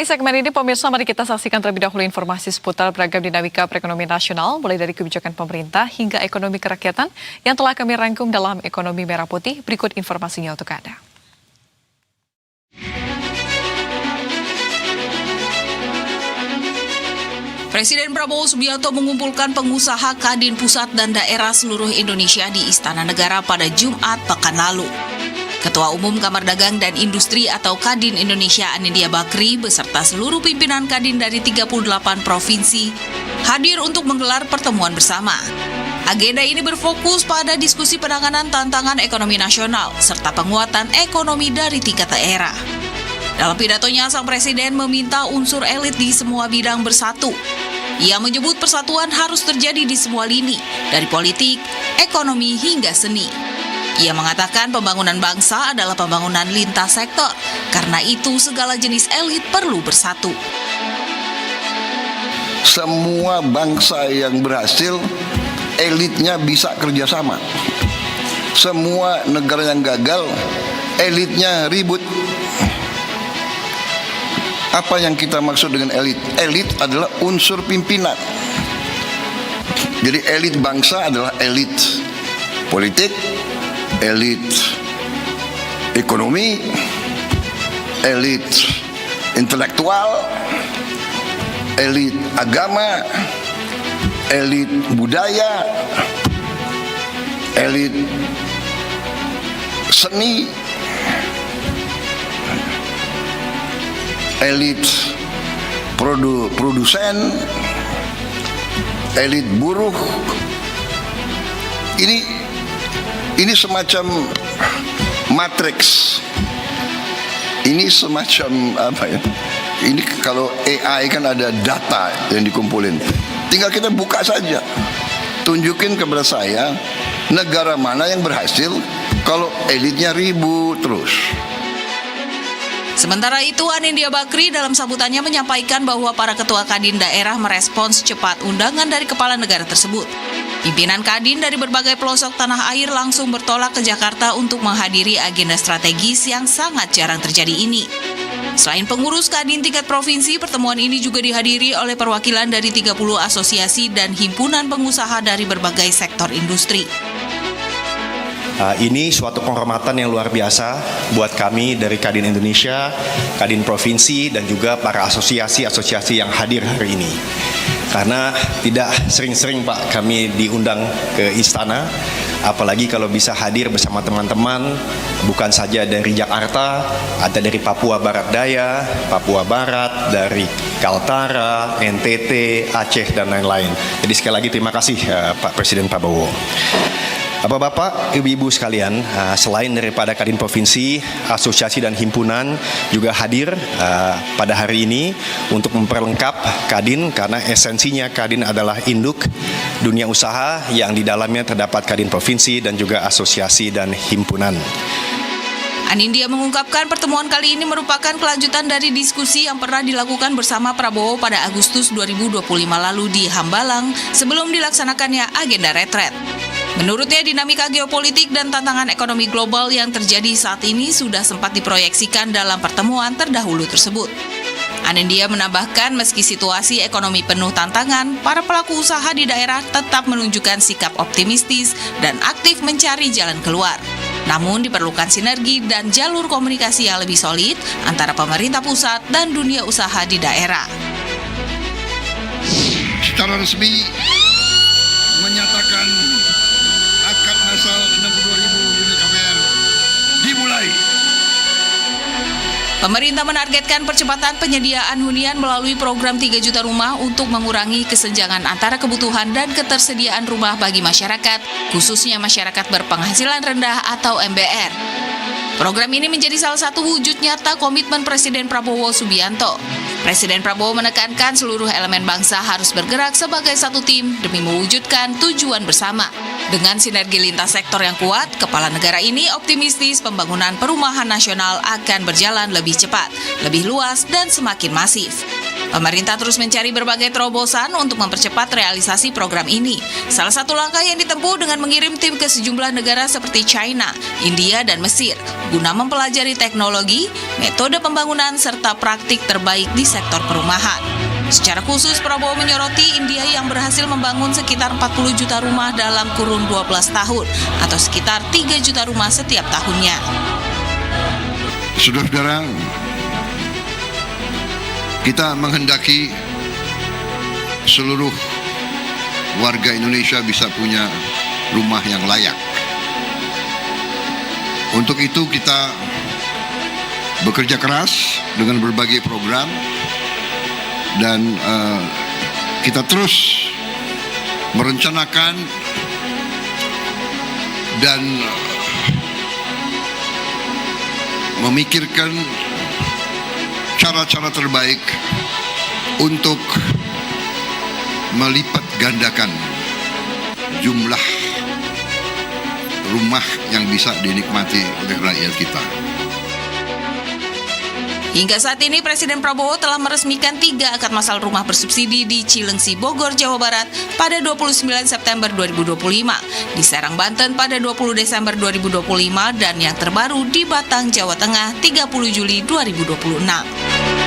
Di segmen ini pemirsa, mari kita saksikan terlebih dahulu informasi seputar beragam dinamika perekonomian nasional, mulai dari kebijakan pemerintah hingga ekonomi kerakyatan yang telah kami rangkum dalam Ekonomi Merah Putih. Berikut informasinya untuk Anda. Presiden Prabowo Subianto mengumpulkan pengusaha Kadin Pusat dan Daerah seluruh Indonesia di Istana Negara pada Jumat pekan lalu. Ketua Umum Kamar Dagang dan Industri atau Kadin Indonesia Anindya Bakri beserta seluruh pimpinan Kadin dari 38 provinsi hadir untuk menggelar pertemuan bersama. Agenda ini berfokus pada diskusi penanganan tantangan ekonomi nasional serta penguatan ekonomi dari tingkat daerah. Dalam pidatonya, sang presiden meminta unsur elit di semua bidang bersatu. Ia menyebut persatuan harus terjadi di semua lini, dari politik, ekonomi hingga seni. Ia mengatakan pembangunan bangsa adalah pembangunan lintas sektor, karena itu segala jenis elit perlu bersatu. Semua bangsa yang berhasil, elitnya bisa kerjasama. Semua negara yang gagal, elitnya ribut. Apa yang kita maksud dengan elit? Elit adalah unsur pimpinan. Jadi elit bangsa adalah elit politik, elit ekonomi, elit intelektual, elit agama, elit budaya, elit seni, elit produsen, elit buruh. Ini semacam matriks. Ini semacam apa ya? Ini kalau AI kan ada data yang dikumpulin. Tinggal kita buka saja. Tunjukin kepada saya negara mana yang berhasil kalau elitnya ribut terus. Sementara itu, Anindya Bakri dalam sambutannya menyampaikan bahwa para ketua Kadin daerah merespons cepat undangan dari kepala negara tersebut. Pimpinan Kadin dari berbagai pelosok tanah air langsung bertolak ke Jakarta untuk menghadiri agenda strategis yang sangat jarang terjadi ini. Selain pengurus Kadin tingkat provinsi, pertemuan ini juga dihadiri oleh perwakilan dari 30 asosiasi dan himpunan pengusaha dari berbagai sektor industri. Ini suatu penghormatan yang luar biasa buat kami dari Kadin Indonesia, Kadin Provinsi, dan juga para asosiasi-asosiasi yang hadir hari ini. Karena tidak sering-sering Pak kami diundang ke istana, apalagi kalau bisa hadir bersama teman-teman, bukan saja dari Jakarta, ada dari Papua Barat Daya, Papua Barat, dari Kaltara, NTT, Aceh, dan lain-lain. Jadi sekali lagi terima kasih Pak Presiden Prabowo. Bapak-bapak, ibu-ibu sekalian, selain daripada Kadin Provinsi, asosiasi dan himpunan juga hadir pada hari ini untuk memperlengkap Kadin, karena esensinya Kadin adalah induk dunia usaha yang di dalamnya terdapat Kadin Provinsi dan juga asosiasi dan himpunan. Anindya mengungkapkan pertemuan kali ini merupakan kelanjutan dari diskusi yang pernah dilakukan bersama Prabowo pada Agustus 2025 lalu di Hambalang sebelum dilaksanakannya agenda retret. Menurutnya, dinamika geopolitik dan tantangan ekonomi global yang terjadi saat ini sudah sempat diproyeksikan dalam pertemuan terdahulu tersebut. Anindya menambahkan meski situasi ekonomi penuh tantangan, para pelaku usaha di daerah tetap menunjukkan sikap optimistis dan aktif mencari jalan keluar. Namun diperlukan sinergi dan jalur komunikasi yang lebih solid antara pemerintah pusat dan dunia usaha di daerah. Secara resmi menyatakan akad masal 62.000 unit KPR dimulai. Pemerintah menargetkan percepatan penyediaan hunian melalui program 3 juta rumah untuk mengurangi kesenjangan antara kebutuhan dan ketersediaan rumah bagi masyarakat, khususnya masyarakat berpenghasilan rendah atau MBR. Program ini menjadi salah satu wujud nyata komitmen Presiden Prabowo Subianto. Presiden Prabowo menekankan seluruh elemen bangsa harus bergerak sebagai satu tim demi mewujudkan tujuan bersama. Dengan sinergi lintas sektor yang kuat, kepala negara ini optimistis pembangunan perumahan nasional akan berjalan lebih cepat, lebih luas, dan semakin masif. Pemerintah terus mencari berbagai terobosan untuk mempercepat realisasi program ini. Salah satu langkah yang ditempuh dengan mengirim tim ke sejumlah negara seperti China, India, dan Mesir guna mempelajari teknologi, metode pembangunan, serta praktik terbaik di sektor perumahan. Secara khusus, Prabowo menyoroti India yang berhasil membangun sekitar 40 juta rumah dalam kurun 12 tahun atau sekitar 3 juta rumah setiap tahunnya. Saudara-saudara, kita menghendaki seluruh warga Indonesia bisa punya rumah yang layak. Untuk itu kita bekerja keras dengan berbagai program dan kita terus merencanakan dan memikirkan cara-cara terbaik untuk melipat gandakan jumlah rumah yang bisa dinikmati oleh rakyat kita. Hingga saat ini, Presiden Prabowo telah meresmikan 3 akad masal rumah bersubsidi di Cilengsi, Bogor, Jawa Barat pada 29 September 2025, di Serang, Banten pada 20 Desember 2025, dan yang terbaru di Batang, Jawa Tengah 30 Juli 2026.